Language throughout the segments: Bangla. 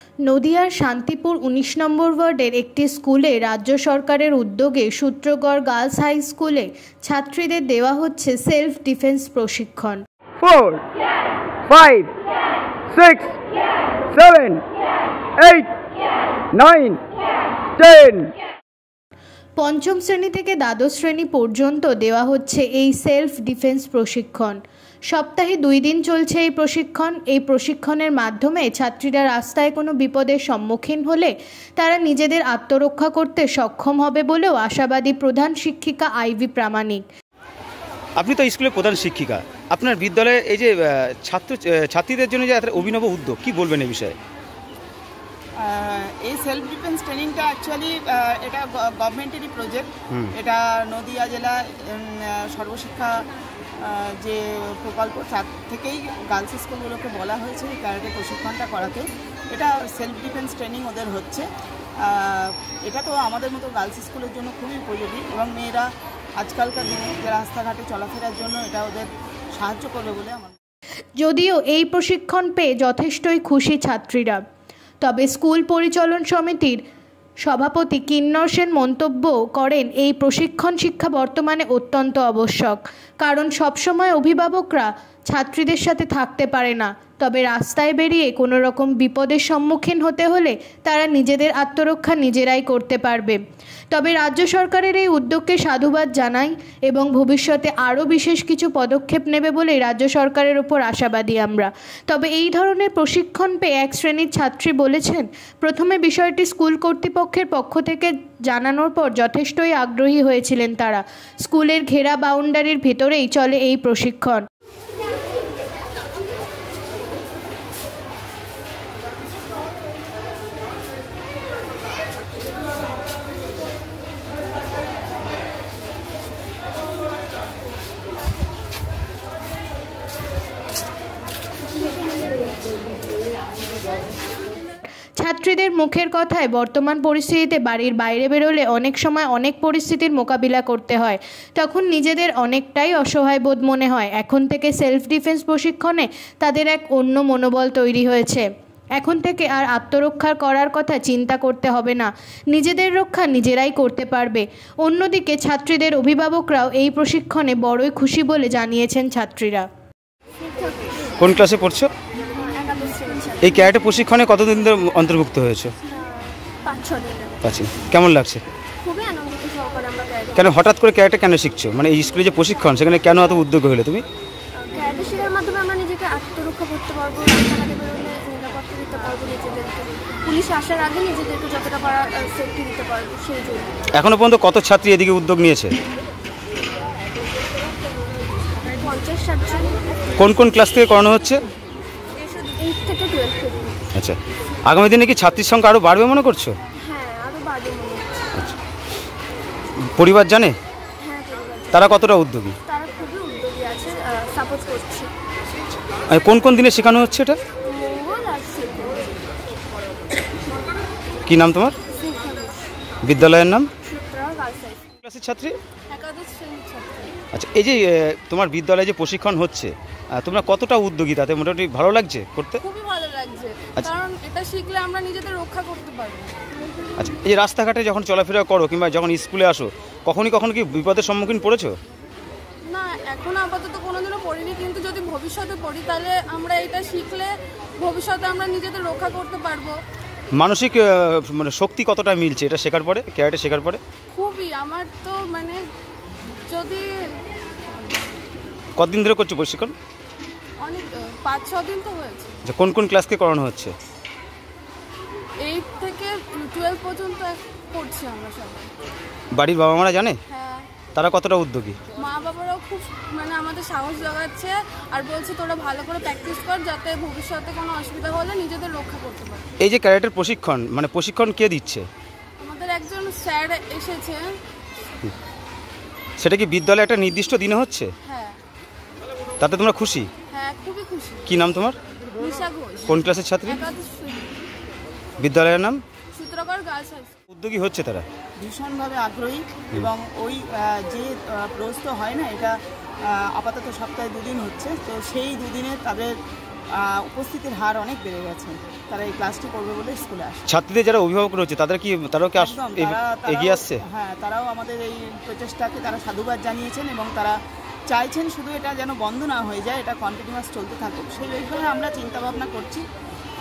নদিয়ার শান্তিপুর ১৯ নম্বর ওয়ার্ডের একটি স্কুলে রাজ্য সরকারের উদ্যোগে সূত্রগড় গার্লস হাই স্কুলে ছাত্রীদের দেওয়া হচ্ছে সেলফ ডিফেন্স প্রশিক্ষণ। 4, 5, 6, 7, 8, 9, 10। পঞ্চম শ্রেণী থেকে দ্বাদশ শ্রেণী পর্যন্ত দেওয়া হচ্ছে এই সেলফ ডিফেন্স প্রশিক্ষণ। সপ্তাহে 2 দিন চলছে এই প্রশিক্ষণ। এই প্রশিক্ষণের মাধ্যমে ছাত্রীরা রাস্তায় কোনো বিপদের সম্মুখীন হলে তারা নিজেদের আত্মরক্ষা করতে সক্ষম হবে বলেও আশাবাদী প্রধান শিক্ষিকা আইভি প্রামাণিক। আপনি তো স্কুলের প্রধান শিক্ষিকা, আপনার বিদ্যালয়ে এই যে ছাত্রীদের জন্য যে একটা অভিনব উদ্যোগ, কি বলবেন এই বিষয়ে? এই সেলফ ডিফেন্স ট্রেনিংটা অ্যাকচুয়ালি এটা গভর্নমেন্টেরই প্রজেক্ট। এটা নদিয়া জেলা সর্বশিক্ষা যে প্রকল্প তার থেকেই গার্লস স্কুলগুলোকে বলা হয়েছে এই ক্যারাটে প্রশিক্ষণটা করাতে। এটা সেলফ ডিফেন্স ট্রেনিং ওদের হচ্ছে। এটা তো আমাদের মতো গার্লস স্কুলের জন্য খুবই উপযোগী এবং মেয়েরা আজকালকার দিনে রাস্তাঘাটে চলাফেরার জন্য এটা ওদের সাহায্য করবে বলে আমার। যদিও এই প্রশিক্ষণ পেয়ে যথেষ্টই খুশি ছাত্রীরা, তবে স্কুল পরিচালন সমিতির সভাপতি কিন্নর সেন মন্তব্য করেন এই প্রশিক্ষণ শিক্ষা বর্তমানে অত্যন্ত আবশ্যক, কারণ সবসময় অভিভাবকরা ছাত্রীদের সাথে থাকতে পারে না। তবে রাস্তায় বেরিয়ে কোনো রকম বিপদের সম্মুখীন হতে হলে তারা নিজেদের আত্মরক্ষা নিজেরাই করতে পারবে। তবে রাজ্য সরকারের এই উদ্যোগকে সাধুবাদ জানাই এবং ভবিষ্যতে আরও বিশেষ কিছু পদক্ষেপ নেবে বলে রাজ্য সরকারের ওপর আশাবাদী আমরা। তবে এই ধরনের প্রশিক্ষণ পেয়ে এক শ্রেণীর ছাত্রী বলেছেন, প্রথমে বিষয়টি স্কুল কর্তৃপক্ষের পক্ষ থেকে জানানোর পর যথেষ্টই আগ্রহী হয়েছিলেন তারা। স্কুলের ঘেরা বাউন্ডারির ভিতরেই চলে এই প্রশিক্ষণ। ছাত্রীদের মুখের কথায় বর্তমান পরিস্থিতিতে বাড়ির বাইরে বেরোলে অনেক সময় অনেক পরিস্থিতির মোকাবিলা করতে হয়, তখন নিজেদের অনেকটাই অসহায় বোধ মনে হয়। এখন থেকে সেলফ ডিফেন্স প্রশিক্ষণে তাদের এক অন্য মনোবল তৈরি হয়েছে। এখন থেকে আর আত্মরক্ষা করার কথা চিন্তা করতে হবে না, নিজেদের রক্ষা নিজেরাই করতে পারবে। অন্যদিকে ছাত্রীদের অভিভাবকরাও এই প্রশিক্ষণে বড়ই খুশি বলে জানিয়েছেন ছাত্রীরা। কোন ক্লাসে পড়ছো? এই ক্যারাটে প্রশিক্ষণে কতদিন ধরে অন্তর্ভুক্ত হয়েছে? 5-6 দিন। আচ্ছা, কেমন লাগছে? খুবই আনন্দিত সহকারে আমরা ক্যারাটে। কেন হঠাৎ করে ক্যারাটে কেন শিখছো? মানে এই স্কুলে যে প্রশিক্ষণ সেখানে কেন এত উদ্যোগ হলে তুমি? ক্যারাটে শেখার মাধ্যমে আমরা নিজেকে আত্মরক্ষা করতে পারবো, রাস্তাঘাটে বেরোলে নিরাপত্তা দিতে পারবো নিজেদেরকে, পুলিশ আসার আগে নিজেদেরকে যতটা পারা সেফটি দিতে পারবো সেই জন্য। এখনো পর্যন্ত কত ছাত্রী এদিকে উদ্যোগ নিয়েছে? 50-60 জন। কোন কোন ক্লাস থেকে করানো হচ্ছে? 8 থেকে 12। আচ্ছা, আগামী দিনে কি ছাত্রীর সংখ্যা আরও বাড়বে মনে করছো? হ্যাঁ, আরও বাড়বে মনে হচ্ছে। আচ্ছা, পরিবার জানে? হ্যাঁ, পরিবার তারা কতটা উদ্যোগী? তারা খুবই উদ্যোগী আছে, সাপোর্ট করছে। কোন কোন দিনে শেখানো হচ্ছে এটা? মঙ্গল আর শুক্রবার। কি নাম তোমার? বিদ্যালয়ের নাম? সূত্রগড় গার্লস হাই স্কুল। ক্লাসের ছাত্রী? একাদশ শ্রেণীর ছাত্রী। আচ্ছা, এই যে তোমার বিদ্যালয়ে যে প্রশিক্ষণ হচ্ছে, তোমরা কতটা উদ্যোগী, তাতে মোটামুটি ভালো লাগছে করতে? খুবই ভালো লাগছে, আচ্ছা। কারণ এটা শিখলে আমরা নিজেদের রক্ষা করতে পারবো। আচ্ছা, এই যে রাস্তাঘাটে যখন চলাফেরা করো কিংবা যখন স্কুলে আসো, কখনো কি বিপদের সম্মুখীন পড়েছো? না, এখন আপাতত কোনোদিনও পড়িনি, কিন্তু যদি ভবিষ্যতে পড়ি তাহলে আমরা এটা শিখলে ভবিষ্যতে আমরা নিজেদের রক্ষা করতে পারবো। মানসিক মানে শক্তি কতটা মিলছে এটা শেখার পরে, ক্যারাটে শেখার পরে? খুবই, আমার তো মানে যদি কতদিন ধরে করছো প্রশিক্ষণ? অনেক 5-6 দিন তো হয়েছে। আচ্ছা, কোন কোন ক্লাসকে করানো হচ্ছে? 8 থেকে 12 পর্যন্ত পড়ছি আমরা সবাই। বাড়ির বাবা মারা জানে? হ্যাঁ, তারা কতটা উদ্যোগী? মা বাবারাও খুব মানে আমাদের সাহস জোগাচ্ছে আর বলছে তোরা ভালো করে প্র্যাকটিস কর, যাতে ভবিষ্যতে কোনো অসুবিধা হলে নিজেদের রক্ষা করতে পারে। এই যে ক্যারাটের প্রশিক্ষণ, মানে প্রশিক্ষণ কে দিচ্ছে? আমাদের একজন স্যার এসেছে। সেটা কি বিদ্যালয়ে একটা নির্দিষ্ট দিনে হচ্ছে? হ্যাঁ। তাতে তোমরা খুশি? হ্যাঁ, খুবই খুশি। কি নাম তোমার? নিশা ঘোষ। কোন ক্লাসের ছাত্রী? একাদশ শ্রেণী। বিদ্যালয়ের নাম? সূত্রগড় গার্লস হাই স্কুল। উদ্যোগী হচ্ছে তারা? ভীষণভাবে আগ্রহী এবং ওই যে প্রস্তুত হয় না, এটা আপাতত সপ্তাহে 2 দিন হচ্ছে, তো সেই 2 দিনে তাদের উপস্থিতির হার অনেক বেড়ে গেছে। তারা এই ক্লাসটি করবে বলে স্কুলে আসে। ছাত্রীদের যারা অভিভাবক রয়েছে তারাও কি একদম, এগিয়ে আসছে? হ্যাঁ, তারাও আমাদের এই প্রচেষ্টাকে তারা সাধুবাদ জানিয়েছেন এবং তারা চাইছেন শুধু এটা যেন বন্ধ না হয়ে যায়, এটা কন্টিনিউয়াস চলতে থাকুক। সেই বিষয়ে আমরা চিন্তাভাবনা করছি,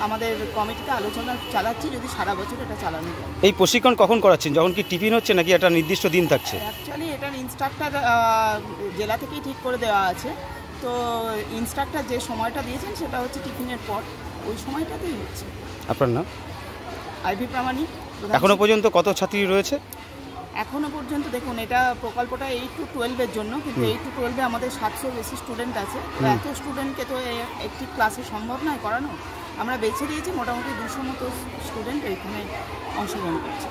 আমাদের কমিটিতে আলোচনা চালাচ্ছি যদি সারা বছর এটা চালানো যায়। এই প্রশিক্ষণ কখন করাচ্ছেন? যখন কি টিফিন হচ্ছে নাকি একটা নির্দিষ্ট দিন থাকছে? অ্যাকচুয়ালি এটার ইনস্ট্রাক্টর জেলা থেকেই ঠিক করে দেওয়া আছে। তো ইনস্ট্রাক্টর যে সময়টা দিয়েছেন সেটা হচ্ছে টিফিনের পর, ওই সময়টাতেই হচ্ছে। আপনার নাম? আইভি প্রামাণিক। এখনো পর্যন্ত কত ছাত্রী রয়েছে? এখনো পর্যন্ত দেখুন, এটা প্রকল্পটা 8 to 12-এর জন্য, কিন্তু 8 to 12-এ আমাদের 700 বেশি স্টুডেন্ট আছে। তো এত স্টুডেন্টকে তো একটি ক্লাসে সম্ভব নয় করানো। আমরা বেছে দিয়েছি মোটামুটি 200 মতো স্টুডেন্ট এখানে অংশগ্রহণ করছে।